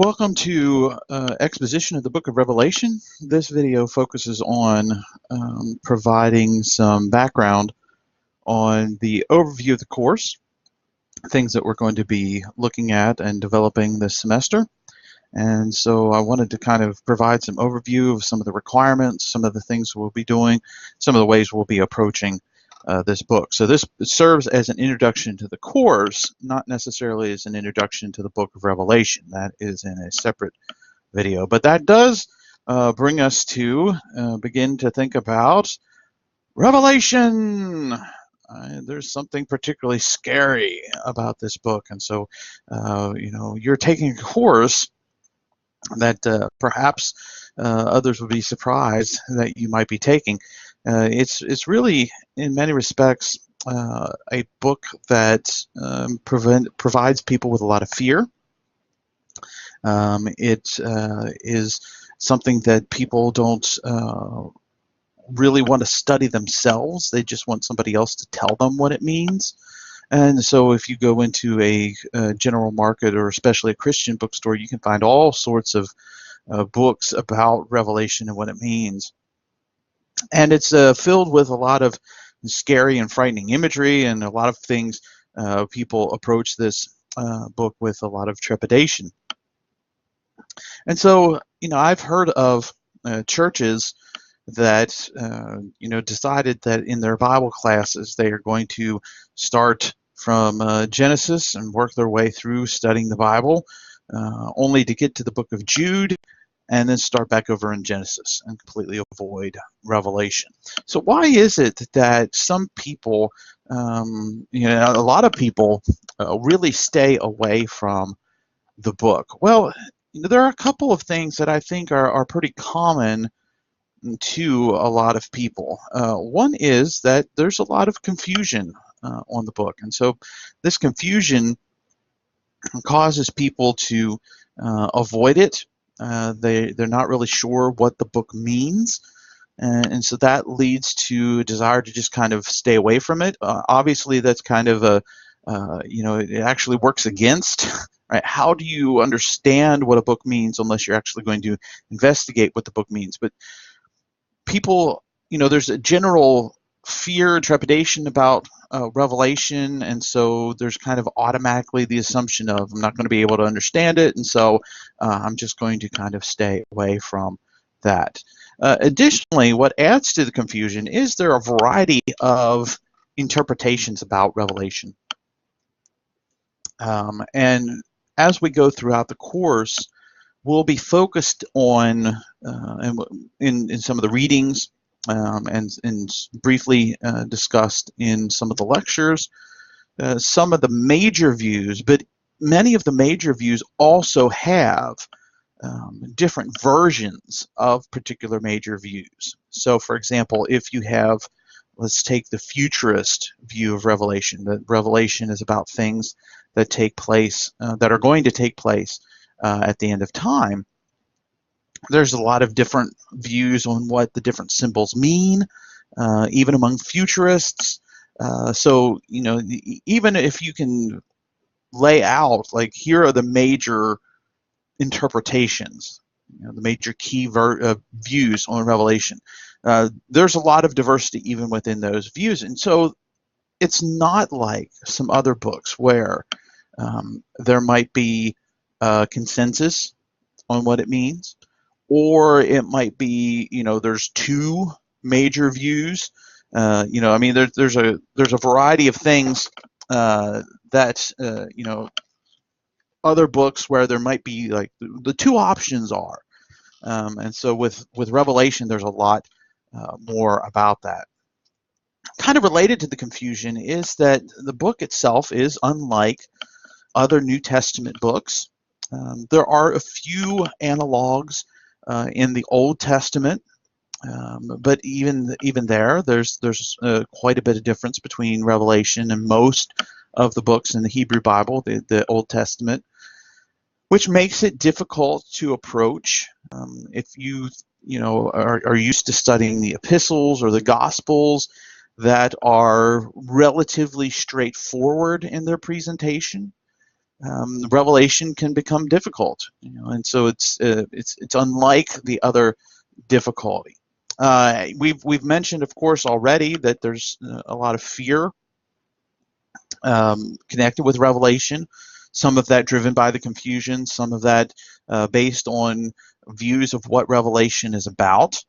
Welcome to exposition of the book of Revelation. This video focuses on providing some background on the overview of the course, things that we're going to be looking at and developing this semester. And so I wanted to kind of provide some overview of some of the requirements, some of the things we'll be doing, some of the ways we'll be approaching this book. So this serves as an introduction to the course, not necessarily as an introduction to the book of Revelation. That is in a separate video. But that does bring us to begin to think about Revelation. There's something particularly scary about this book. And so, you're taking a course that perhaps others would be surprised that you might be taking. It's really, in many respects, a book that provides people with a lot of fear. It is something that people don't really want to study themselves. They just want somebody else to tell them what it means. And so if you go into a general market or especially a Christian bookstore, you can find all sorts of books about Revelation and what it means. And it's filled with a lot of scary and frightening imagery and a lot of things. People approach this book with a lot of trepidation. And so, I've heard of churches that, decided that in their Bible classes they are going to start from Genesis and work their way through studying the Bible, only to get to the book of Jude and then start back over in Genesis and completely avoid Revelation. So why is it that some people, a lot of people really stay away from the book? Well, there are a couple of things that I think are pretty common to a lot of people. One is that there's a lot of confusion on the book, and so this confusion causes people to avoid it. They're not really sure what the book means, and so that leads to a desire to just kind of stay away from it. Obviously, that's kind of it actually works against. Right? How do you understand what a book means unless you're actually going to investigate what the book means? But people, there's a general fear, trepidation about Revelation, and so there's kind of automatically the assumption of I'm not going to be able to understand it, and so I'm just going to kind of stay away from that. Additionally, what adds to the confusion is there are a variety of interpretations about Revelation. And as we go throughout the course, we'll be focused on, in some of the readings, and briefly discussed in some of the lectures, some of the major views, but many of the major views also have different versions of particular major views. So, for example, if you have, let's take the futurist view of Revelation, that Revelation is about things that take place, that are going to take place at the end of time. There's a lot of different views on what the different symbols mean, even among futurists. So, even if you can lay out, like, here are the major interpretations, the major key views on Revelation, there's a lot of diversity even within those views. And so it's not like some other books where there might be consensus on what it means, or it might be, there's two major views. There's a variety of things that other books where there might be, like, the two options are, and so with Revelation there's a lot more about that. Kind of related to the confusion is that the book itself is unlike other New Testament books. There are a few analogs in the Old Testament, but even there's quite a bit of difference between Revelation and most of the books in the Hebrew Bible, the Old Testament, which makes it difficult to approach. If you are used to studying the epistles or the Gospels that are relatively straightforward in their presentation, Revelation can become difficult, and so it's unlike the other difficulty. We've mentioned, of course, already that there's a lot of fear connected with Revelation. Some of that driven by the confusion, some of that based on views of what Revelation is about,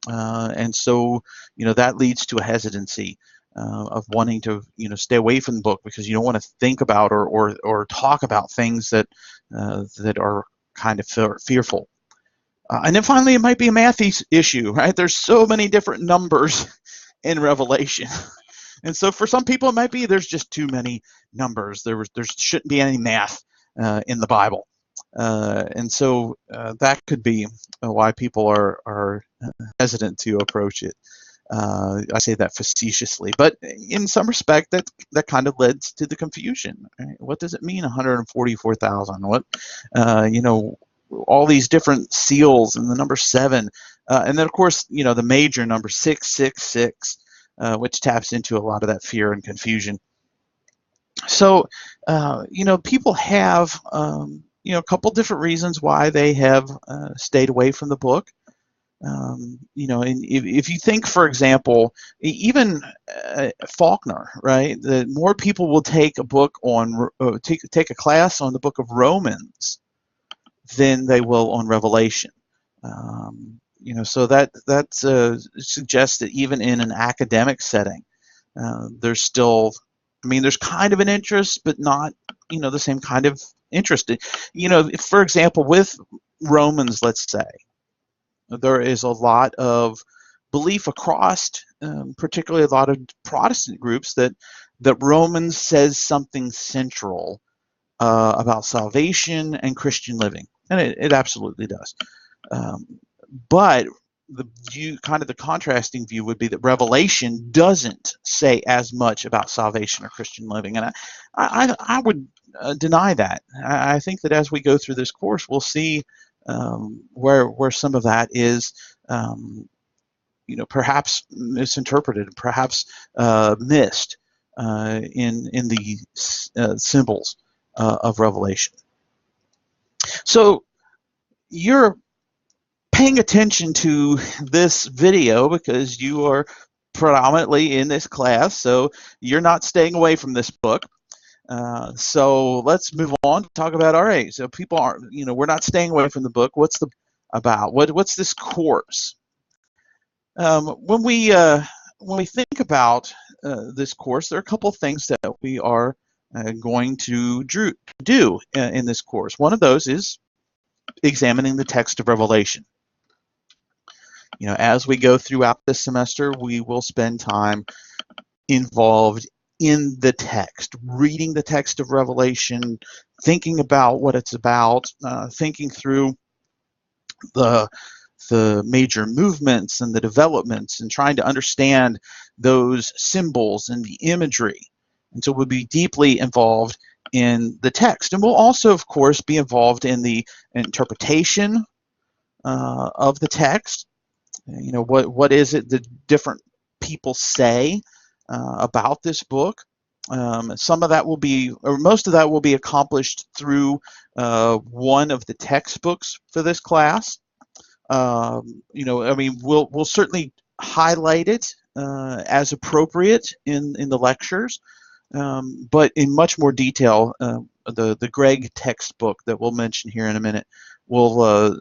and so that leads to a hesitancy of wanting to stay away from the book because you don't want to think about or talk about things that are kind of fearful. And then finally, it might be a math issue, right? There's so many different numbers in Revelation. And so for some people, it might be there's just too many numbers. There shouldn't be any math in the Bible. And so that could be why people are hesitant to approach it. I say that facetiously, but in some respect, that kind of led to the confusion. Right? What does it mean, 144,000? What, all these different seals and the number 7, and then of course, the major number 666, which taps into a lot of that fear and confusion. So, people have, a couple different reasons why they have stayed away from the book. And if you think, for example, even Faulkner, right? That more people will take a book on take a class on the book of Romans than they will on Revelation. So that suggests that even in an academic setting, there's still, there's kind of an interest, but not, the same kind of interest. For example, with Romans, let's say, there is a lot of belief across, particularly a lot of Protestant groups, that Romans says something central about salvation and Christian living, and it absolutely does. But the contrasting view would be that Revelation doesn't say as much about salvation or Christian living, and I would deny that. I think that as we go through this course, we'll see where some of that is, perhaps misinterpreted, perhaps missed in the symbols of Revelation. So you're paying attention to this video because you are predominantly in this class, so you're not staying away from this book. So let's move on to talk about, all right, so people aren't, we're not staying away from the book. What's the about? What's this course? When we think about this course, there are a couple of things that we are going to do in this course. One of those is examining the text of Revelation. As we go throughout this semester, we will spend time involved in the text, reading the text of Revelation, thinking about what it's about, thinking through the major movements and the developments, and trying to understand those symbols and the imagery. And so we'll be deeply involved in the text. And we'll also, of course, be involved in the interpretation of the text. What is it that different people say about this book? Some of that will be, or most of that will be accomplished through one of the textbooks for this class. We'll certainly highlight it as appropriate in the lectures, but in much more detail, the Greg textbook that we'll mention here in a minute will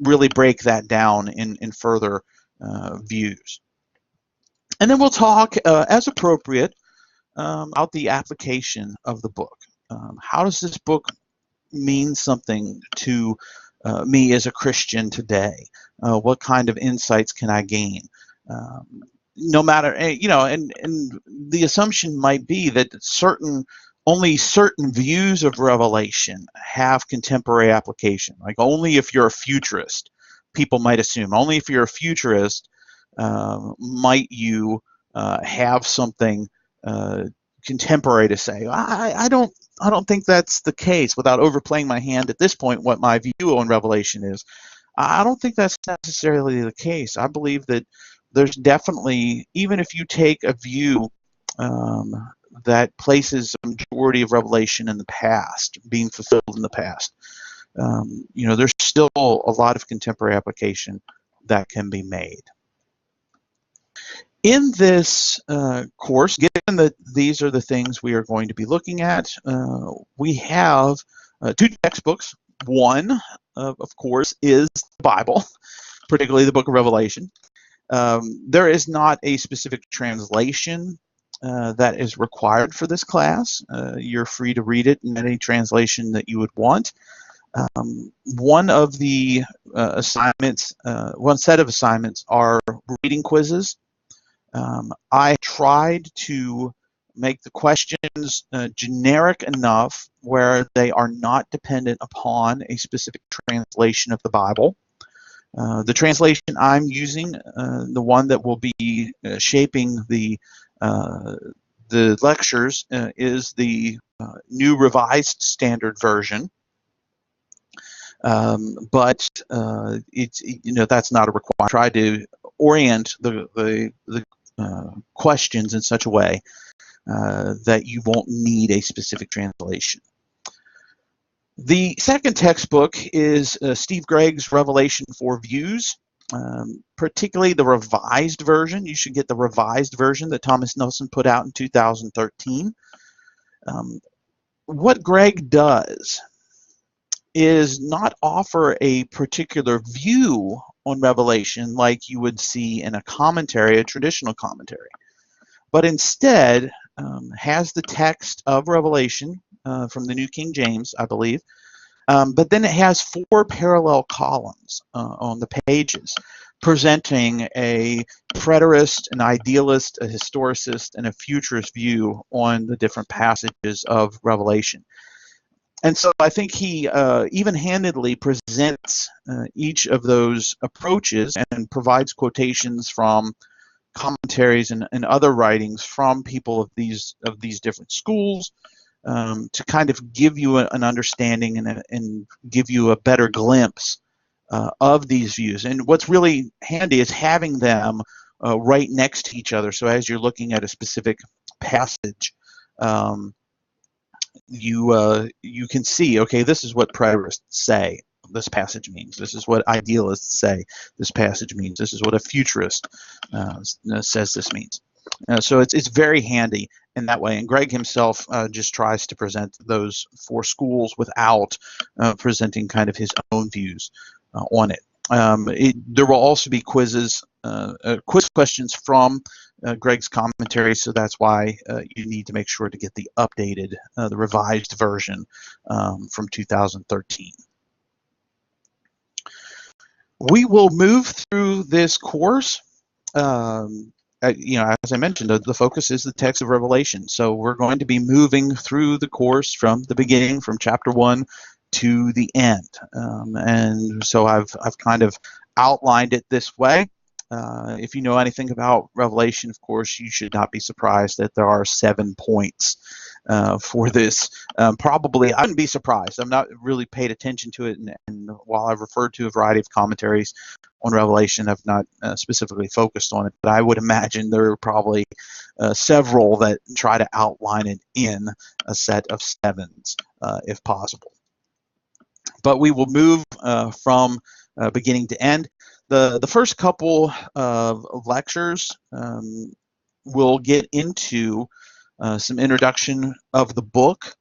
really break that down in further views. And then we'll talk, as appropriate, about the application of the book. How does this book mean something to me as a Christian today? What kind of insights can I gain? No matter, and the assumption might be that only certain views of Revelation have contemporary application. Like only if you're a futurist, people might assume, only if you're a futurist might you have something contemporary to say. I don't think that's the case. Without overplaying my hand at this point, what my view on Revelation is, I don't think that's necessarily the case. I believe that there's definitely, even if you take a view that places a majority of Revelation in the past, being fulfilled in the past. There's still a lot of contemporary application that can be made. In this course, given that these are the things we are going to be looking at, we have two textbooks. One, of course, is the Bible, particularly the book of Revelation. There is not a specific translation that is required for this class. You're free to read it in any translation that you would want. One of the assignments, one set of assignments are reading quizzes. I tried to make the questions generic enough where they are not dependent upon a specific translation of the Bible. The translation I'm using, the one that will be shaping the lectures, is the New Revised Standard Version. But it's that's not a requirement. I try to orient the questions in such a way that you won't need a specific translation. The second textbook is Steve Gregg's Revelation 4 Views, particularly the revised version. You should get the revised version that Thomas Nelson put out in 2013. What Gregg does is not offer a particular view on Revelation like you would see in a commentary, a traditional commentary, but instead has the text of Revelation from the New King James, I believe, but then it has 4 parallel columns on the pages presenting a preterist, an idealist, a historicist, and a futurist view on the different passages of Revelation. And so I think he even-handedly presents each of those approaches and provides quotations from commentaries and other writings from people of these different schools to kind of give you an understanding and give you a better glimpse of these views. And what's really handy is having them right next to each other. So as you're looking at a specific passage, you can see, okay, this is what preterists say this passage means. This is what idealists say this passage means. This is what a futurist says this means. So it's very handy in that way. And Gregg himself just tries to present those 4 schools without presenting kind of his own views on it. There will also be quiz questions from Gregg's commentary, so that's why you need to make sure to get the updated, the revised version from 2013. We will move through this course. As I mentioned, the focus is the text of Revelation. So we're going to be moving through the course from the beginning, from chapter 1 to the end. And so I've kind of outlined it this way. If you know anything about Revelation, of course, you should not be surprised that there are 7 points for this. Probably, I wouldn't be surprised. I'm not really paid attention to it, and while I've referred to a variety of commentaries on Revelation, I've not specifically focused on it, but I would imagine there are probably several that try to outline it in a set of 7s, if possible. But we will move from beginning to end. The first couple of lectures will get into some introduction of the book,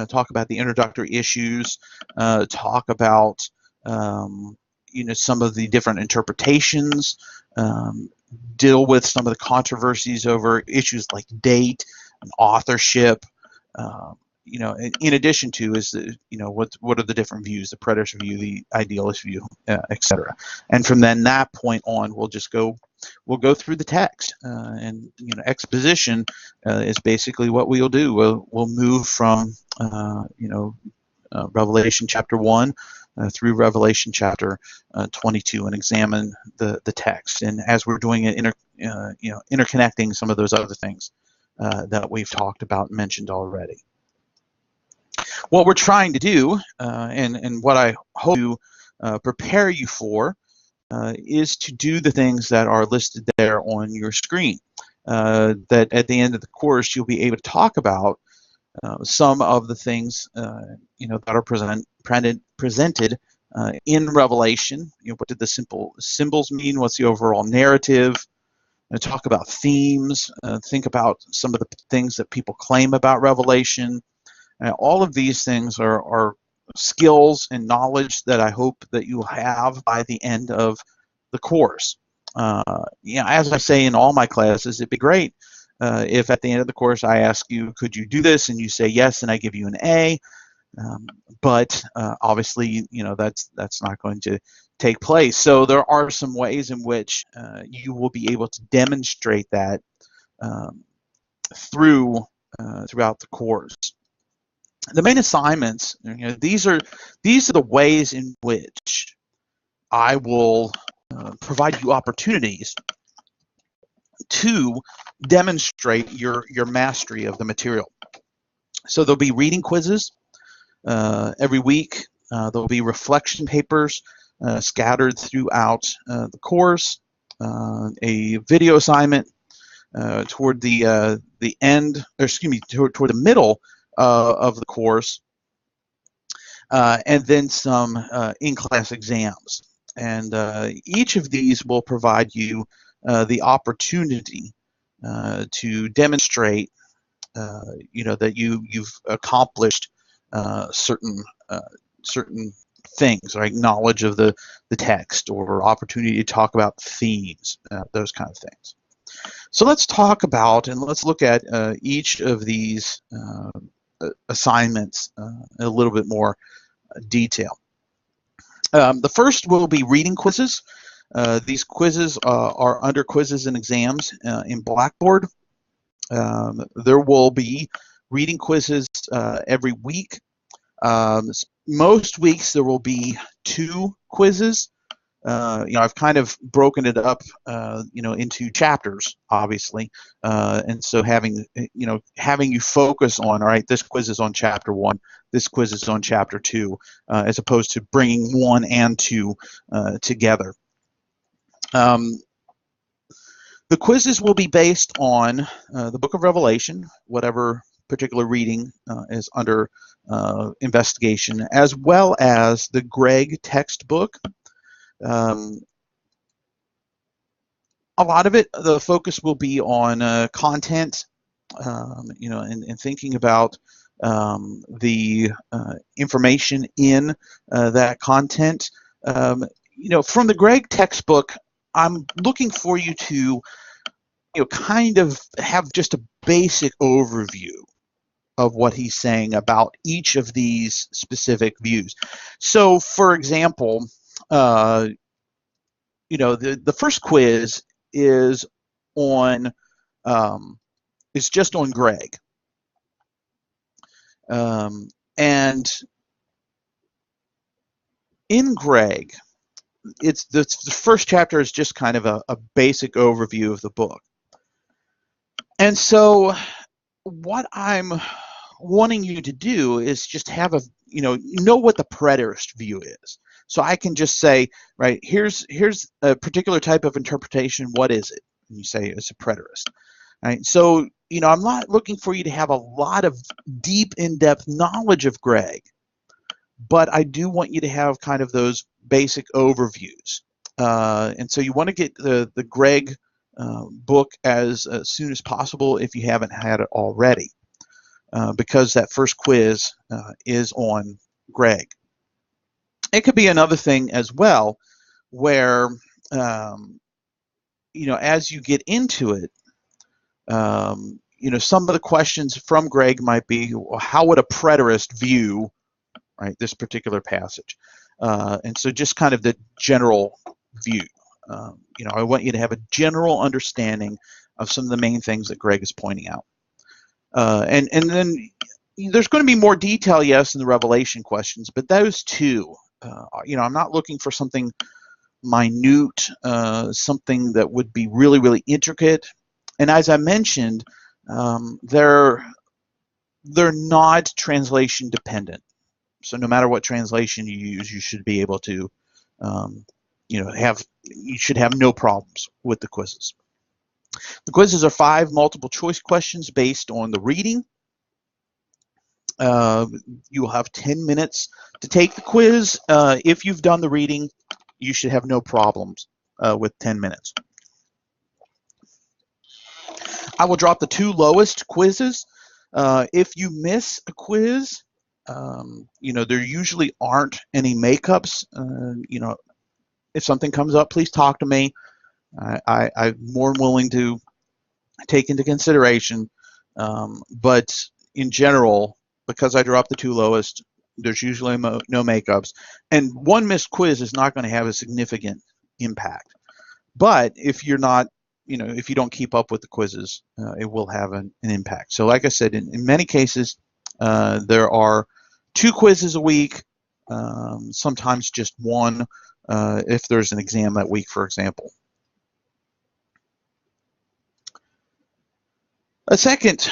talk about the introductory issues, talk about some of the different interpretations, deal with some of the controversies over issues like date and authorship. In addition to is what are the different views, the preterist view, the idealist view, etc. And from then that point on, we'll go through the text, and exposition is basically what we'll do. We'll move from Revelation chapter 1 through Revelation chapter 22 and examine the text. And as we're doing it, interconnecting some of those other things that we've talked about and mentioned already. What we're trying to do, and what I hope to prepare you for, is to do the things that are listed there on your screen. that at the end of the course you'll be able to talk about some of the things that are presented in Revelation. What did the simple symbols mean? What's the overall narrative? Talk about themes. Think about some of the things that people claim about Revelation. All of these things are skills and knowledge that I hope that you have by the end of the course. As I say in all my classes, it'd be great if at the end of the course I ask you, could you do this? And you say yes, and I give you an A. But obviously, that's not going to take place. So there are some ways in which you will be able to demonstrate that throughout the course. The main assignments, these are the ways in which I will provide you opportunities to demonstrate your mastery of the material. So there'll be reading quizzes every week. There'll be reflection papers scattered throughout the course. A video assignment toward the end, or excuse me, toward the middle of the course, and then some in-class exams. And each of these will provide you the opportunity to demonstrate, that you've accomplished certain things, like knowledge of the text, or opportunity to talk about themes, those kind of things. So let's talk about and let's look at each of these assignments in a little bit more detail. The first will be reading quizzes. These quizzes are under quizzes and exams in Blackboard. There will be reading quizzes every week. Most weeks there will be 2 quizzes. I've kind of broken it up, into chapters, obviously, and so having you focus on, all right, this quiz is on chapter 1, this quiz is on chapter 2, as opposed to bringing 1 and 2 together. The quizzes will be based on the Book of Revelation, whatever particular reading is under investigation, as well as the Gregg textbook. A lot of it, the focus will be on content, and thinking about the information in that content. From the Gregg textbook, I'm looking for you to, kind of have just a basic overview of what he's saying about each of these specific views. So, for example, the first quiz is on is just on Gregg, and in Gregg, it's the first chapter is just kind of a basic overview of the book. And so what I'm wanting you to do is just have know what the preterist view is. So I can just say, right, here's a particular type of interpretation. What is it? And you say it's a preterist. Right? So, I'm not looking for you to have a lot of deep, in-depth knowledge of Gregg, but I do want you to have kind of those basic overviews. And so you want to get the Gregg book as soon as possible if you haven't had it already, because that first quiz is on Gregg. It could be another thing as well, where as you get into it, some of the questions from Gregg might be, well, how would a preterist view, right, this particular passage? And so just kind of the general view. I want you to have a general understanding of some of the main things that Gregg is pointing out. And then there's going to be more detail, yes, in the Revelation questions, but those two, I'm not looking for something minute, something that would be really, really intricate. And as I mentioned, they're not translation dependent. So no matter what translation you use, you should be able to, you should have no problems with the quizzes. The quizzes are 5 multiple choice questions based on the reading. You will have 10 minutes to take the quiz. If you've done the reading, you should have no problems with 10 minutes. I will drop the 2 lowest quizzes. If you miss a quiz, there usually aren't any makeups. If something comes up, please talk to me. I'm more than willing to take into consideration. But in general, because I dropped the 2 lowest, there's usually no makeups. And one missed quiz is not going to have a significant impact. But if you're not, if you don't keep up with the quizzes, it will have an impact. So like I said, in many cases, there are 2 quizzes a week, sometimes just 1 if there's an exam that week, for example. A second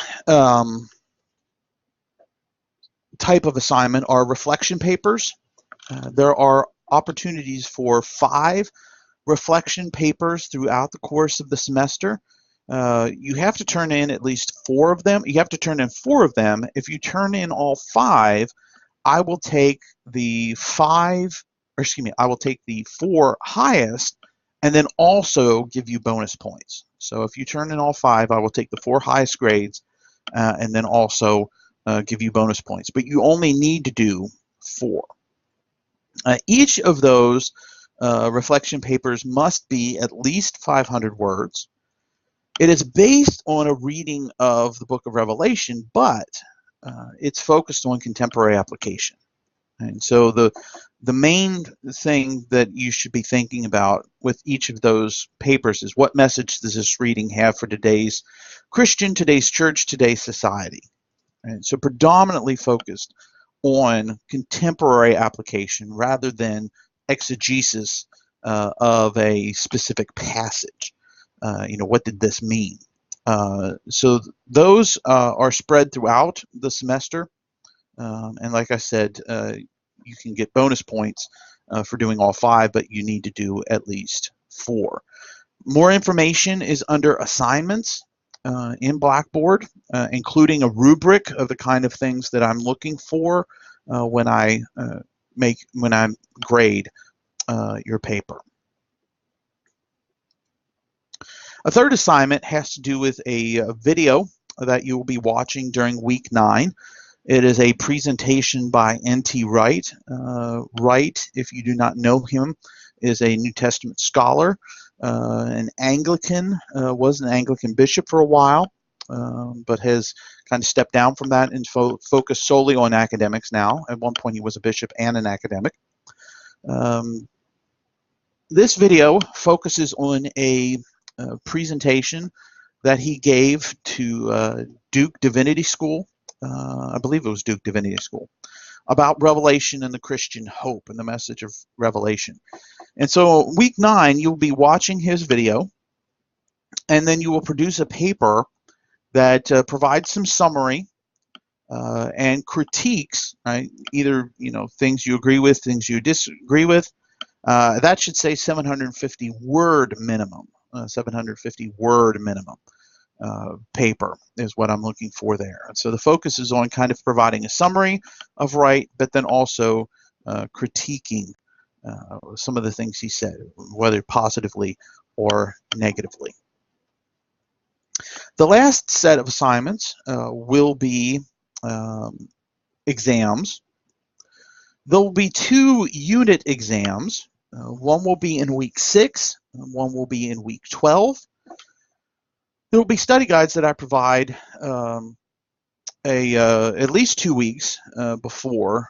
type of assignment are reflection papers. There are opportunities for 5 reflection papers throughout the course of the semester. You have to turn in at least 4 of them. You have to turn in 4 of them. If you turn in all 5, I will take the 4 highest and then also give you bonus points. So if you turn in all 5, I will take the 4 highest grades and then also give you bonus points. But you only need to do 4. Each of those reflection papers must be at least 500 words. It is based on a reading of the book of Revelation, but it's focused on contemporary application. And so the main thing that you should be thinking about with each of those papers is, what message does this reading have for today's Christian, today's church, today's society? And so predominantly focused on contemporary application rather than exegesis of a specific passage. What did this mean? So those are spread throughout the semester. And like I said, you can get bonus points for doing all 5, but you need to do at least 4. More information is under assignments in Blackboard, including a rubric of the kind of things that I'm looking for when I grade your paper. A third assignment has to do with a video that you will be watching during week 9. It is a presentation by N.T. Wright. Wright, if you do not know him, is a New Testament scholar, an Anglican, was an Anglican bishop for a while, but has kind of stepped down from that and focused solely on academics now. At one point he was a bishop and an academic. This video focuses on a presentation that he gave to Duke Divinity School, I believe it was Duke Divinity School, about Revelation and the Christian hope and the message of Revelation. And so week 9, you'll be watching his video, and then you will produce a paper that provides some summary and critiques, right? Either things you agree with, things you disagree with. That should say 750 word minimum. 750 word minimum paper is what I'm looking for there. And so the focus is on kind of providing a summary of Wright, but then also critiquing some of the things he said, whether positively or negatively. The last set of assignments will be exams. There will be 2 unit exams. One will be in week 6, and one will be in week 12. There will be study guides that I provide at least 2 weeks before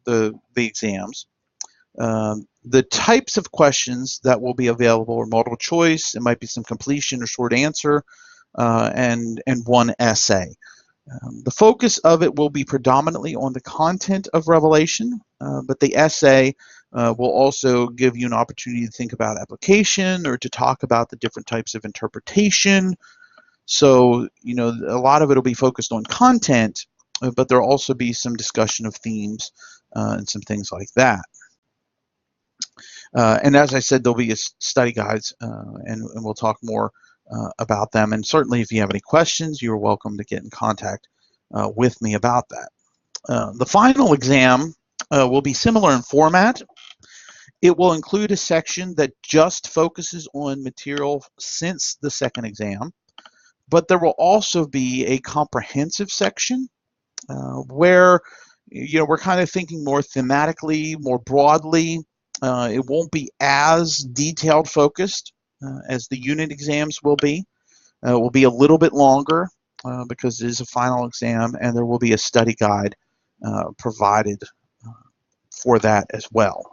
the exams. The types of questions that will be available are multiple choice. It might be some completion or short answer, and one essay. The focus of it will be predominantly on the content of Revelation, but the essay will also give you an opportunity to think about application or to talk about the different types of interpretation. So, a lot of it will be focused on content, but there will also be some discussion of themes and some things like that. And as I said, there'll be study guides, and we'll talk more about them. And certainly if you have any questions, you're welcome to get in contact with me about that. The final exam will be similar in format. It will include a section that just focuses on material since the second exam, but there will also be a comprehensive section where we're kind of thinking more thematically, more broadly. It won't be as detailed focused as the unit exams will be. It will be a little bit longer because it is a final exam, and there will be a study guide provided for that as well.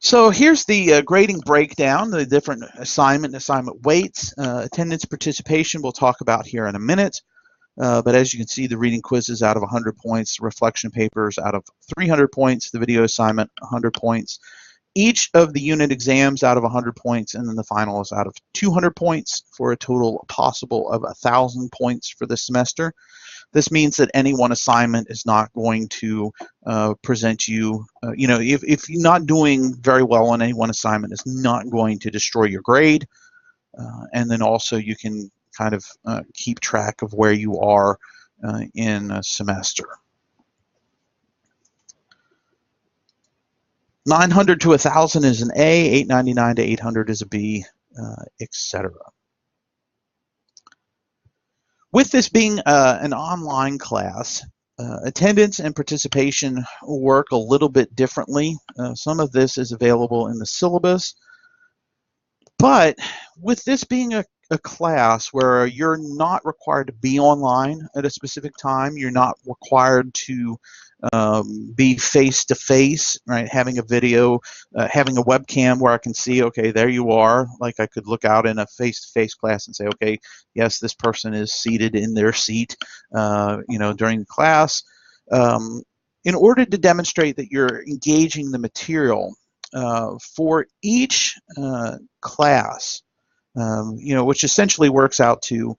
So here's the grading breakdown, the different assignment weights. Attendance participation we'll talk about here in a minute. But as you can see, the reading quizzes out of 100 points, reflection papers out of 300 points, the video assignment 100 points, each of the unit exams out of 100 points, and then the final is out of 200 points for a total possible of 1,000 points for the semester. This means that any one assignment is not going to present you, if you're not doing very well on any one assignment, it's not going to destroy your grade. And then also you can kind of keep track of where you are in a semester. 900 to 1,000 is an A, 899 to 800 is a B, etc. With this being an online class, attendance and participation work a little bit differently. Some of this is available in the syllabus, but with this being a class where you're not required to be online at a specific time, you're not required to be face-to-face, right? Having a video, having a webcam where I can see, okay, there you are. Like I could look out in a face-to-face class and say, okay, yes, this person is seated in their seat, during the class. In order to demonstrate that you're engaging the material for each class, which essentially works out to,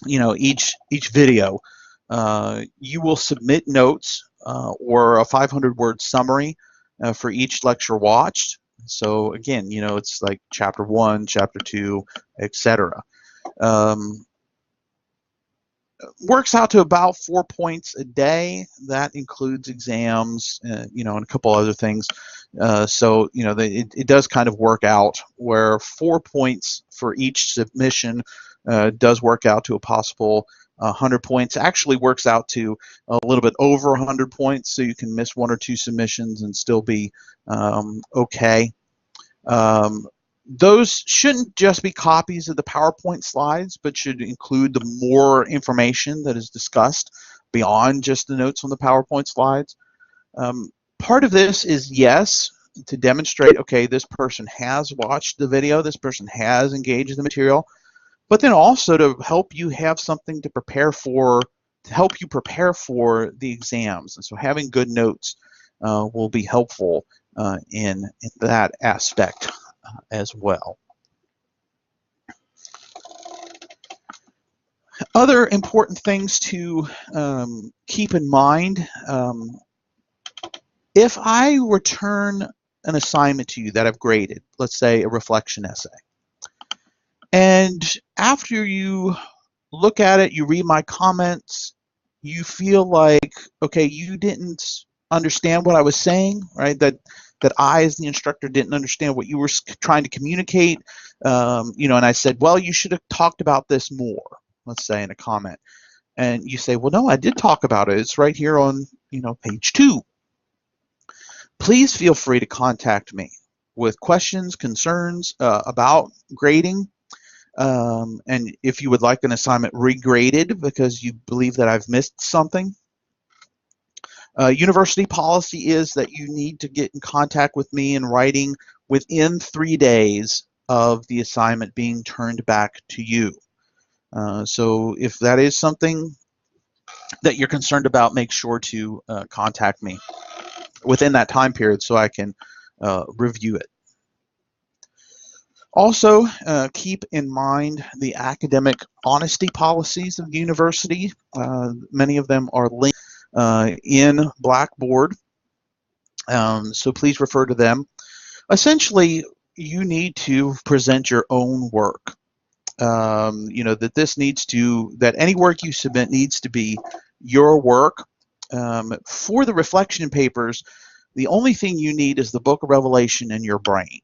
each video. You will submit notes or a 500-word summary for each lecture watched. So again, it's like chapter 1, chapter 2, etc. Works out to about 4 points a day. That includes exams, and a couple other things. It does kind of work out where 4 points for each submission does work out to a possible 100 points. Actually works out to a little bit over 100 points, so you can miss 1 or 2 submissions and still be okay. Those shouldn't just be copies of the PowerPoint slides, but should include the more information that is discussed beyond just the notes on the PowerPoint slides. Part of this is, yes, to demonstrate, okay, this person has watched the video, this person has engaged in the material, but then also to help you have something to prepare for, to help you prepare for the exams. And so having good notes will be helpful in that aspect as well. Other important things to keep in mind, if I return an assignment to you that I've graded, let's say a reflection essay, and after you look at it, you read my comments, you feel like, okay, you didn't understand what I was saying, right? That I, as the instructor, didn't understand what you were trying to communicate, and I said, well, you should have talked about this more, let's say in a comment. And you say, well, no, I did talk about it. It's right here on, page 2. Please feel free to contact me with questions, concerns about grading. And if you would like an assignment regraded because you believe that I've missed something. University policy is that you need to get in contact with me in writing within 3 days of the assignment being turned back to you. So if that is something that you're concerned about, make sure to contact me within that time period so I can review it. Also, keep in mind the academic honesty policies of the university. Many of them are linked in Blackboard, so please refer to them. Essentially, you need to present your own work. That any work you submit needs to be your work. For the reflection papers, the only thing you need is the Book of Revelation in your brain.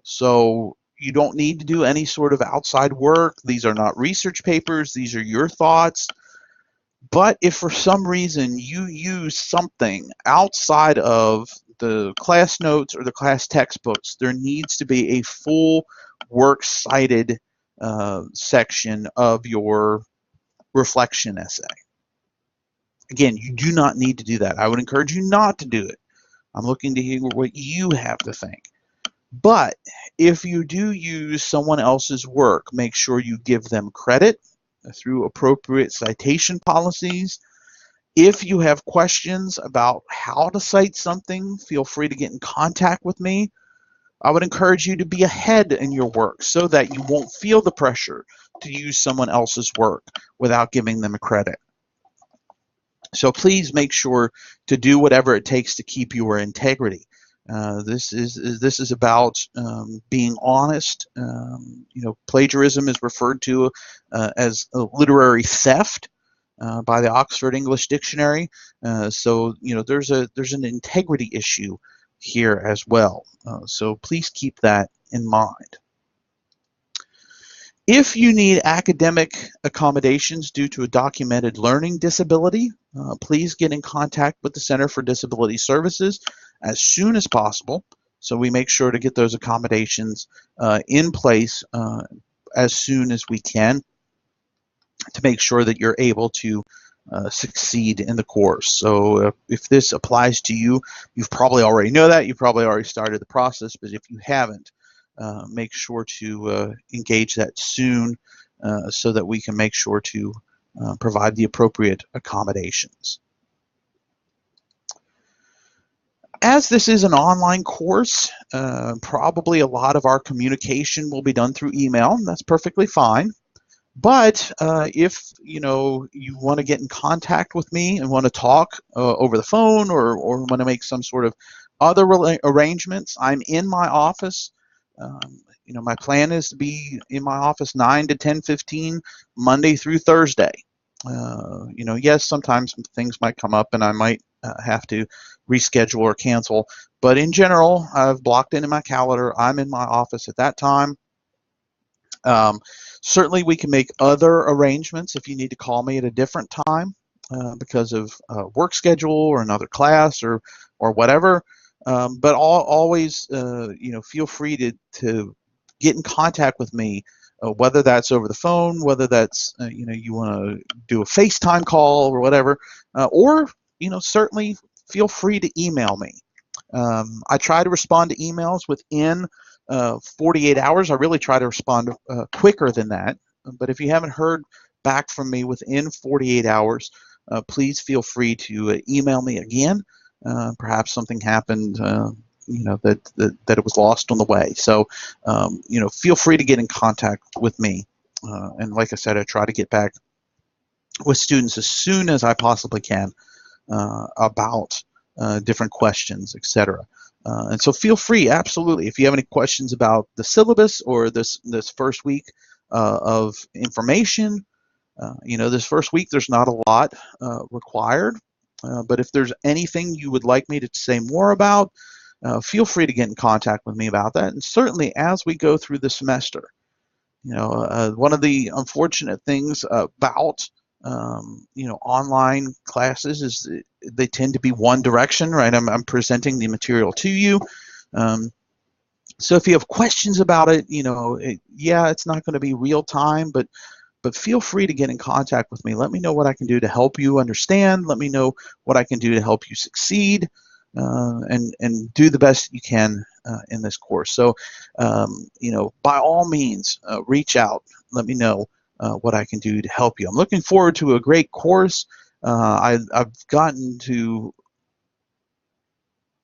So you don't need to do any sort of outside work. These are not research papers. These are your thoughts. But if for some reason you use something outside of the class notes or the class textbooks, there needs to be a full works cited section of your reflection essay. Again, you do not need to do that. I would encourage you not to do it. I'm looking to hear what you have to think. But if you do use someone else's work, make sure you give them credit through appropriate citation policies. If you have questions about how to cite something, feel free to get in contact with me. I would encourage you to be ahead in your work so that you won't feel the pressure to use someone else's work without giving them credit. So please make sure to do whatever it takes to keep your integrity. This is about being honest. Plagiarism is referred to as a literary theft by the Oxford English Dictionary. So there's an integrity issue here as well. So please keep that in mind. If you need academic accommodations due to a documented learning disability, please get in contact with the Center for Disability Services as soon as possible, so we make sure to get those accommodations in place as soon as we can to make sure that you're able to succeed in the course. So if this applies to you, you've probably already know that, you probably already started the process, but if you haven't, make sure to engage that soon so that we can make sure to provide the appropriate accommodations. As this is an online course, probably a lot of our communication will be done through email. That's perfectly fine. But if you want to get in contact with me and want to talk over the phone or want to make some sort of other arrangements, I'm in my office. My plan is to be in my office 9 to 10:15 Monday through Thursday. Yes, sometimes things might come up and I might have to reschedule or cancel, but in general, I've blocked it in my calendar. I'm in my office at that time. Certainly, we can make other arrangements if you need to call me at a different time because of work schedule or another class or whatever. But always, feel free to get in contact with me, whether that's over the phone, whether that's you want to do a FaceTime call or whatever, or certainly feel free to email me. I try to respond to emails within 48 hours. I really try to respond quicker than that. But if you haven't heard back from me within 48 hours, please feel free to email me again. Perhaps something happened, that it was lost on the way. So, feel free to get in contact with me. And like I said, I try to get back with students as soon as I possibly can about different questions, etc. And so feel free, absolutely, if you have any questions about the syllabus or this first week of information. This first week there's not a lot required, but if there's anything you would like me to say more about, feel free to get in contact with me about that. And certainly as we go through the semester, one of the unfortunate things about online classes is they tend to be one direction, right? I'm presenting the material to you. So if you have questions about it, it's not going to be real time, but feel free to get in contact with me. Let me know what I can do to help you understand. Let me know what I can do to help you succeed, and do the best you can in this course. So, by all means, reach out. Let me know what I can do to help you. I'm looking forward to a great course. I've gotten to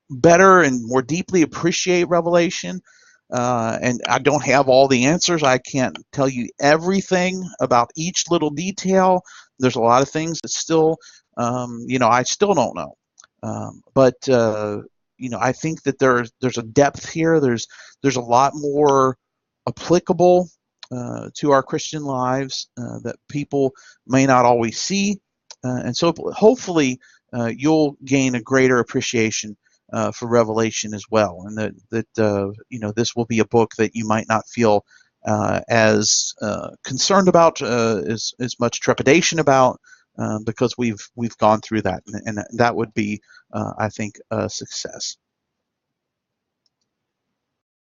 better and more deeply appreciate Revelation, and I don't have all the answers. I can't tell you everything about each little detail. There's a lot of things that still, I still don't know. But I think that there's a depth here. There's a lot more applicable to our Christian lives that people may not always see, and so hopefully you'll gain a greater appreciation for Revelation as well, and that this will be a book that you might not feel as concerned about, as much trepidation about, because we've gone through that, and that would be, I think, a success.